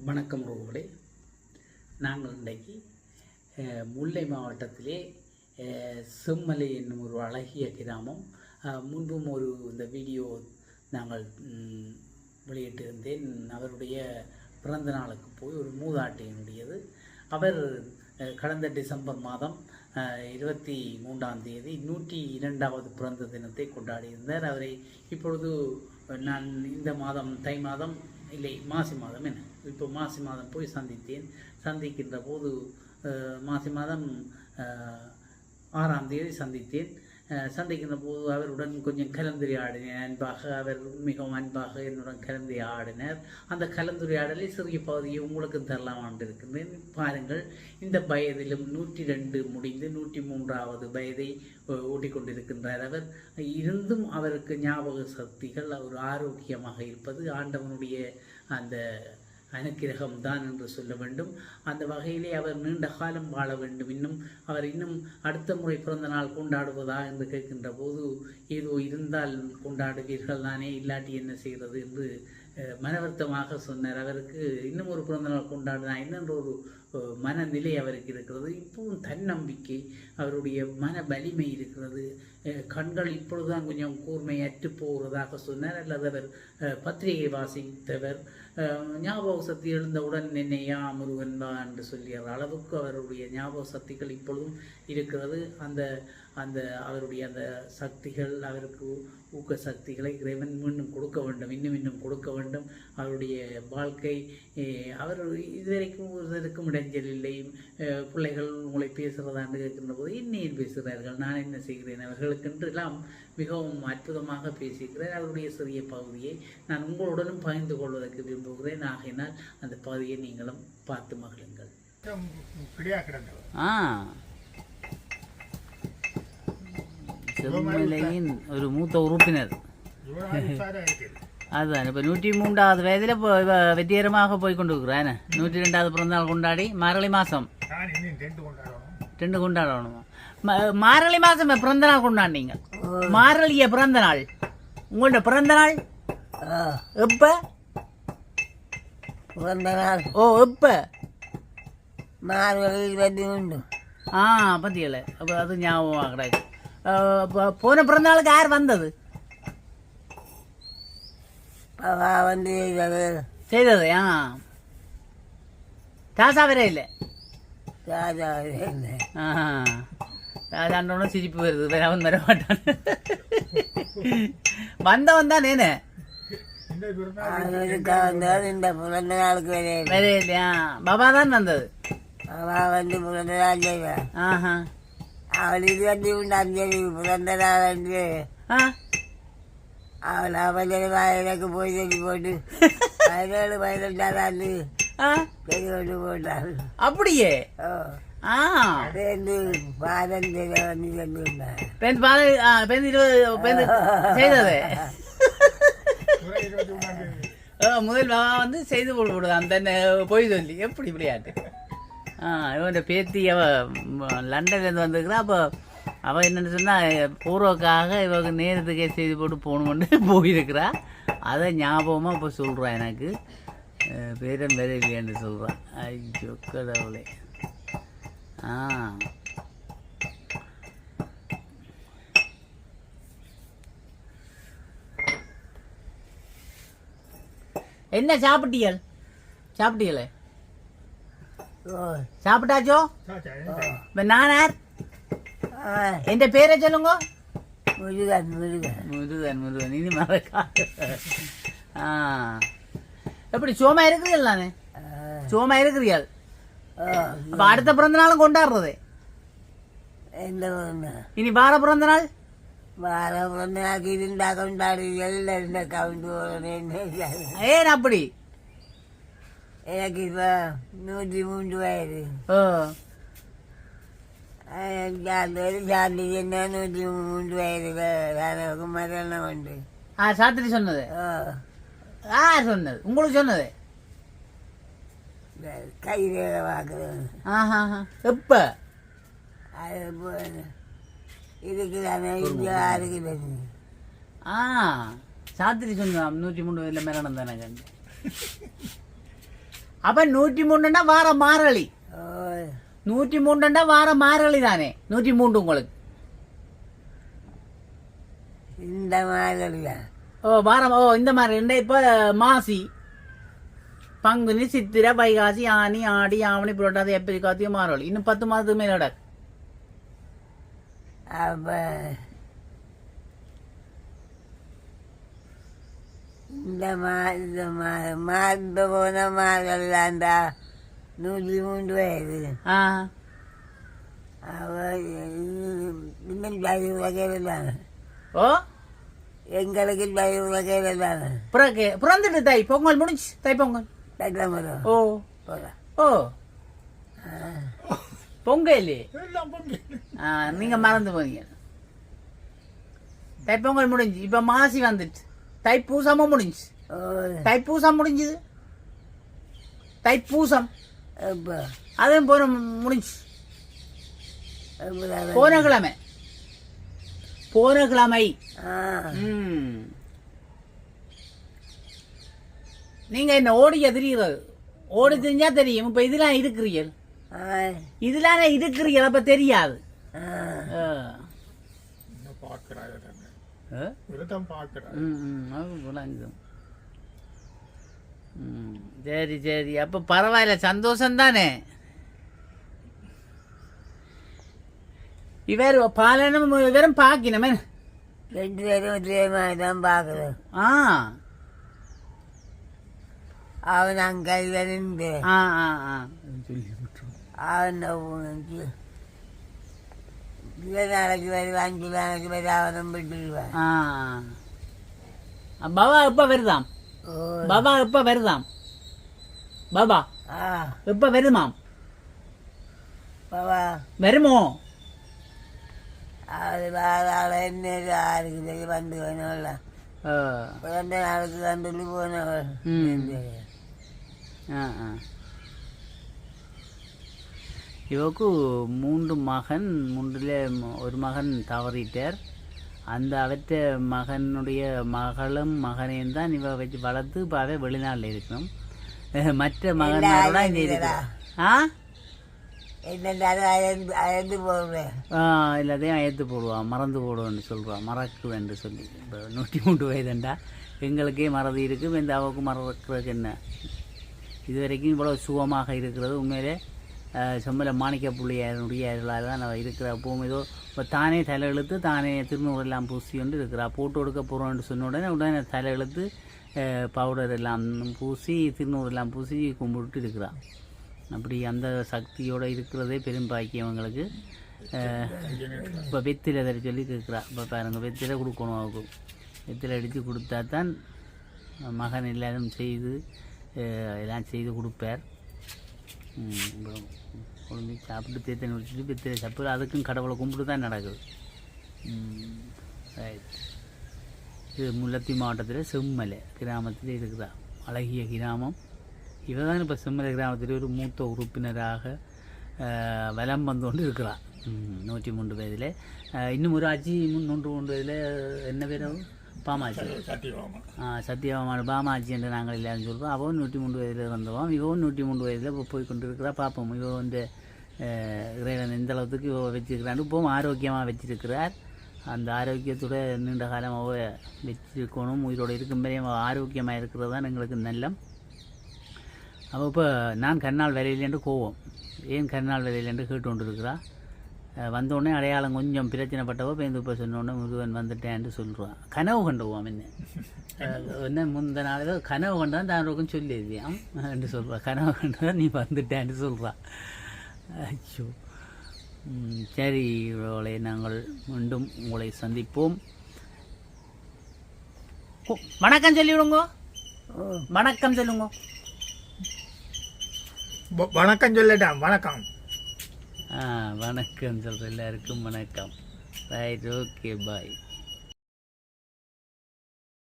வணக்கம் ரோகளே. நாங்கள் இன்றைக்கு முல்லை மாவட்டத்திலே செம்மலை என்னும் ஒரு அழகிய கிராமம், முன்பும் இந்த வீடியோ நாங்கள் வெளியிட்டிருந்தேன். அவருடைய பிறந்த நாளுக்கு போய் ஒரு மூதாட்டியினுடையது. அவர் கடந்த டிசம்பர் மாதம் 23ஆம் தேதி 102வது பிறந்த தினத்தை கொண்டாடியிருந்தார். அவரை இப்பொழுது நான் இந்த மாதம் தை மாதம் இல்லை மாசி மாதம் இப்போ மாசி மாதம் போய் சந்திக்கின்ற போது மாசி மாதம் 6ஆம் தேதி சந்திக்கின்ற போது அவருடன் கொஞ்சம் கலந்துரையாடினேன். அன்பாக அவர் மிகவும் அன்பாக என்னுடன் கலந்துரையாடினார். அந்த கலந்துரையாடலை சிறிய பகுதியை உங்களுக்கு தரலாம் இருக்கின்றேன். பாருங்கள், இந்த வயதிலும் 102 முடிந்து 103வது வயதை ஓட்டிக்கொண்டிருக்கின்றார். அவர் இருந்தும் அவருக்கு ஞாபக சக்திகள், அவர் ஆரோக்கியமாக இருப்பது ஆண்டவனுடைய அந்த அனுக்கிரகம்தான் என்று சொல்ல வேண்டும். அந்த வகையிலே அவர் நீண்ட காலம் வாழ வேண்டும். அவர் இன்னும் அடுத்த முறை பிறந்த நாள் கொண்டாடுவதா என்று கேட்கின்ற போது, ஏதோ இருந்தால் கொண்டாடுவீர்கள் தானே, இல்லாட்டி என்ன செய்கிறது என்று மனவர்த்தமாக சொன்னார். அவருக்கு இன்னும் ஒரு பிறந்த நாள் கொண்டாடினா என்னென்ற ஒரு மனநிலை அவருக்கு இருக்கிறது. இப்பவும் தன்னம்பிக்கை, அவருடைய மன வலிமை இருக்கிறது. கண்கள் இப்பொழுதுதான் கொஞ்சம் கூர்மையற்று போகிறதாக சொன்னார். அல்லது அவர் பத்திரிகை வாசித்தவர், ஞாபக சக்தி எழுந்தவுடன் என்னையா முருகன்பா என்று சொல்லிய அளவுக்கு அவருடைய ஞாபக சக்திகள் இப்பொழுதும் இருக்கிறது. அந்த அவருடைய அந்த சக்திகள், அவருக்கு ஊக்க சக்திகளை இறைவன் மீண்டும் கொடுக்க வேண்டும், இன்னும் கொடுக்க வேண்டும். அவருடைய வாழ்க்கை, அவர் இதுவரைக்கும் ஒருவருக்கும் இடைஞ்சல் இல்லை. பிள்ளைகள் உங்களை பேசுகிறதான்னு கேட்கின்ற போது என்னையும் பேசுகிறார்கள், நான் என்ன செய்கிறேன் அவர்களுக்கென்றெல்லாம் மிகவும் அற்புதமாக பேசியிருக்கிறார். அவருடைய சிறிய பகுதியை நான் உங்களுடனும் பகிர்ந்து கொள்வதற்கு விரும்புகிறேன். ஆகையினால் அந்த பகுதியை நீங்களும் பார்த்து மகிழுங்கள். செம்மலையின் ஒரு மூத்த உறுப்பினர் அதுதான். இப்போ 103வது வயதில் இப்போ வெற்றிகரமாக போய் கொண்டு இருக்கிறேன். 102வது பிறந்தநாள் கொண்டாடி மார்கழி மாதம் 2 கொண்டாடணுமா? மார்கழி மாதம் பிறந்த நாள் கொண்டாடிங்க. மார்கழிய பிறந்த நாள், உங்களோட பிறந்த நாள் எப்ப? பிறந்த நாள் எப்ப? மார்கழி 23. பத்தியல. அப்போ அது ஞாபகமாக கிடையாது. போன பிறந்த நாளுக்கு யார் வந்தது? வந்து செய்தது ராசா வர இல்லை. ராஜாண்டோட சிரிப்பு வருது. அவன் வர மாட்டான். வந்தவன் தான் நேனு இந்த பிறந்த நாளுக்கு வர இல்லையா? பாபா தான் வந்தது. பாபா வந்து பிறந்த நாள் அவள் 23ஆம் தேதி பிறந்த நாள் வந்து அவள் எனக்கு போய் சொல்லி போட்டு 17 18ஆண்டு கொண்டு போட்டாள். அப்படியே பாதம் வந்து சொல்லியிருந்தார். செய்தது முதல் பாபா வந்து செய்து போடுதான் தன்னை போய் சொல்லி. எப்படி இப்படியாட்டு இவன் பேத்தி அவ லண்டன்லேருந்து வந்துருக்குறா. அப்போ அவள் என்னென்னு சொன்னால் பூர்வக்காக இவங்க நேரத்துக்கே செய்து போட்டு போகணுமென்று போயிருக்கிறா. அதை ஞாபகமாக இப்போ சொல்கிறான். எனக்கு பேரன் வேற இல்லையான்னு சொல்கிறான். ஐயோ கடவுளே. என்ன சாப்பிட்டீங்களே? சாப்பிட்டாச்சோ? நானார் என் பேரை சொல்லுங்க. முருகன். இனி மறக்கா. எப்படி சோமா இருக்கிறீர்கள்? நானே சோமா இருக்கிறீர்கள். அப்ப அடுத்த பிறந்த நாளும் கொண்டாடுறது. இனி வார பிறந்த நாள் இருந்தா கொண்டாடுவீர்கள். ஏன் அப்படி? எனக்கு இப்ப 103 வயது. சாந்தி என்ன 103 வயது மரணம் உண்டு. சாத்திரி சொன்னது? யார் சொன்னது? உங்களுக்கு சொன்னது? கைரேகை பார்க்குறது. எப்ப? இருக்குதானே இங்கே இருக்குது. சாத்திரி சொன்ன 103 வயதுல மரணம் தானே கண்டு. அப்ப 103 வார மாரளி, ஓ 103 வார மாரளி தானே 103 உங்களுக்கு. இந்த மாதிரி ஓ வாரம், ஓ இந்த மாதிரி. இப்ப மாசி, பங்குனி, சித்திரை, வைகாசி, ஆனி, ஆடி, ஆவணி, புரட்டாதி, ஏப்ரல், கார்த்திகை, மார்கழி. இன்னும் 10 மாதத்துக்கு மேல. அப்ப இந்த போன மாதல்லாண்டா 103 வயது. இன்னும் பயிர் வகையில் தானே. ஓ எங்களுக்கு பயிர் வகையில் தானே. பிறந்துட்டு தை பொங்கல் முடிஞ்சு, தை பொங்கல். ஓ ஓ பொங்கல் நீங்க மறந்து போனீங்க. தைப்பொங்கல் முடிஞ்சு, இப்ப மாசி வந்துட்டு, தைப்பூசமும் முடிஞ்சு. தைப்பூசம் முடிஞ்சது, தைப்பூசம் அதுவும் போன முடிஞ்சு. போன கிழமை, போன கிழமை. நீங்க என்ன ஓடிய தெரியுறது, ஓடி தெரிஞ்சா தெரியும். இப்ப இதெல்லாம் இருக்கிறீர்கள், இதெல்லாம் இருக்கிறீர்கள், அப்ப தெரியாது. சரி சரி, அப்ப பரவாயில்ல, சந்தோஷம் தானே. இவர் பாலனும் இவரும் பாக்கினமே 2 பேரும் ஒரே மாதிரி தான் பார்க்கணும். அவன் அங்கே இருந்து அவன் நாளைக்கு வருவான், 5 நாளைக்கு வர அவனும் விட்டுருவான். பாபா எப்ப வருதாம்? பாபா எப்ப வருதாம்? பாபா எப்ப வருமாம்? பாபா வருமோ? அது என்ன 6 வந்து வேணும்ல, பிறந்த நாளுக்கு கண்டு போனவள். இவக்கு 3 மகன், 3ல ஒரு மகன் தவறிட்டார். அந்த அவற்ற மகனுடைய மகளும் மகனையும் தான் இவ வச்சு வளர்த்து இப்போ அவ வெளிநாட்டில் இருக்கணும். மற்ற மகனோட இங்கே இருக்கு. எல்லாத்தையும் அயத்து போடுவான், மறந்து போடுவோன்னு சொல்லுவான், மறக்குவேன்னு சொல்லி. இப்போ 103 வயதுண்டா, எங்களுக்கே மறதி இருக்குது, இந்த அவருக்கு மறக்கிறதுக்கு என்ன? இது வரைக்கும் இவ்வளோ சுகமாக இருக்கிறது உண்மையிலே செம்மல மாணிக்க புள்ளியாருடைய அருளால் தான் நான் இருக்கிற. அப்பவும் ஏதோ இப்போ தானே தலை எழுத்து, தானே திருநூறெல்லாம் பூசி கொண்டு இருக்கிறா. போட்டு கொடுக்க போகிறோன்னு சொன்ன உடனே தலை எழுத்து, பவுடர் எல்லாம் பூசி, திருநூறெல்லாம் பூசி கும்பிட்டு இருக்கிறான். அப்படி அந்த சக்தியோடு இருக்கிறதே பெரும்பாக்கியம் எங்களுக்கு. இப்போ வெத்திலை தர சொல்லி கேட்குறா. இப்போ பாருங்கள், வெத்திலை கொடுக்கணும், அவருக்கு வெத்திலை அடித்து கொடுத்தா தான் மகன் எல்லாரும் செய்து எல்லாம் செய்து கொடுப்பார். குழம்பு சாப்பிட்டு தேத்தனை வச்சுட்டு வெத்திலை சாப்பிட்டு அதுக்கும் கடவுளை கும்பிட்டு தான் நடக்குது. ரைட். இது முல்லைத்தீவு மாவட்டத்தில் செம்மலை கிராமத்தில் இருக்குதா, அழகிய கிராமம். இவ தான் இப்போ செம்மலை கிராமத்தில் ஒரு மூத்த உறுப்பினராக வலம் வந்து கொண்டு இருக்கிறார். 103 வயதில். இன்னும் ஒரு ஆட்சி 103 வயதில் என்ன பேர்? பாமாச்சி, சத்தியபாமான பாமாச்சி என்று நாங்கள் எல்லாரும் சொல்கிறோம். அவன் 103 வயதில் வந்தவன். இவன் 103 வயதில் இப்போ போய் கொண்டு இருக்கிறா. பார்ப்போம் இவன் வந்து இறைவன் எந்த அளவுக்கு இவ வச்சிருக்கிறான்னு. இப்போவும் ஆரோக்கியமாக வச்சிருக்கிறார். அந்த ஆரோக்கியத்தோட நீண்ட காலம் அவ வச்சிருக்கணும். உயிரோடு இருக்கும் வரை ஆரோக்கியமாக இருக்கிறது தான் எங்களுக்கு நல்லம். அப்போ இப்போ நான் கண்ணால் வேலையிலேருந்து கோவம், ஏன் கண்ணால் வேலையிலேருந்து கேட்டு கொண்டு இருக்கிறா. வந்தோடனே அடையாளம் கொஞ்சம் பிரச்சனைப்பட்டவோ பேருந்து இப்போ சொன்னோடனே முருகன் வந்துட்டேன்ட்டு சொல்லுவான். கனவு கண்டுவான் என்ன முந்த நாள் ஏதோ கனவு கண்டான் தான் சொல்லியிருந்தியான் என்று சொல்கிறான். கனவு கண்டுதான் நீ வந்துட்டேன்ட்டு சொல்கிறான். ஐயோ, சரி இவளை நாங்கள் மீண்டும் உங்களை சந்திப்போம். வணக்கம் சொல்லிவிடுங்க, வணக்கம் சொல்லுங்க. வணக்கம் சொல்லட்டான். வணக்கம். வணக்கம் சொல்கிற எல்லாருக்கும் வணக்கம். ரைட், ஓகே, பாய்.